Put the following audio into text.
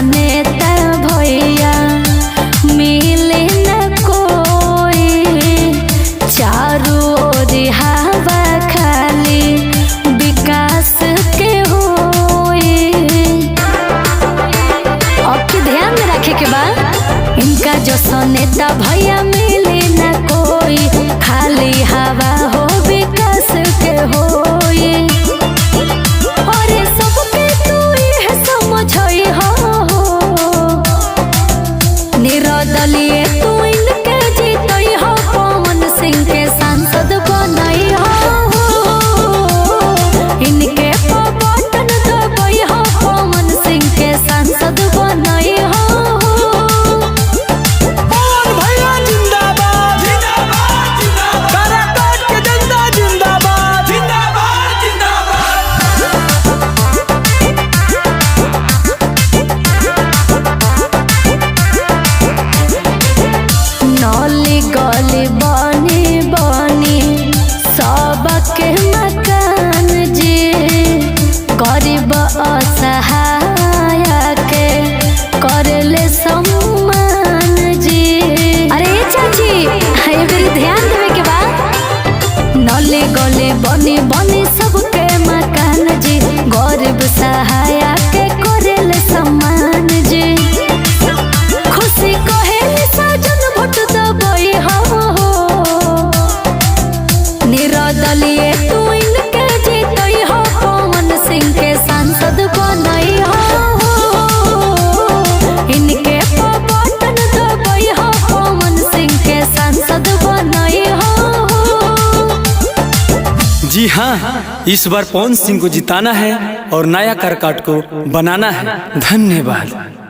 नेता भैया मिले न कोई, चारों ओर हवा खाली विकास के होई। अब की ध्यान में रखे के बाद इनका जो नेता भैया मिले न कोई, खाली हवा हो विकास के होई। निर्दलीय तू इनके जीतई हो, पवन सिंह के सांसद बनई हो। इनके बटन दबाई हो, पवन सिंह के सांसद बनई हो। पवन भैया जिंदाबाद जिंदाबाद जिंदाबाद, काराकाट के जनता जिंदाबाद जिंदाबाद नौली गली बनी बनी सबके मकान जी, गरीब असहाय के करले सम्मान जी। अरे चाची ये मेरी ध्यान देवे के बाद, नौली गली बनी बनी सबके मकान जी, गरीब सहाय के करले सम्मान जी। खुशी कहेली साजन भोट दबई हो, निर्दलीय तू इनके जीतई हो, पवन सिंह के सांसद बनई हो। इनके बटन दबई हो, पवन सिंह के सांसद बनई हो। जी हाँ, इस बार पवन सिंह को जिताना है और नया काराकाट को बनाना है। धन्यवाद।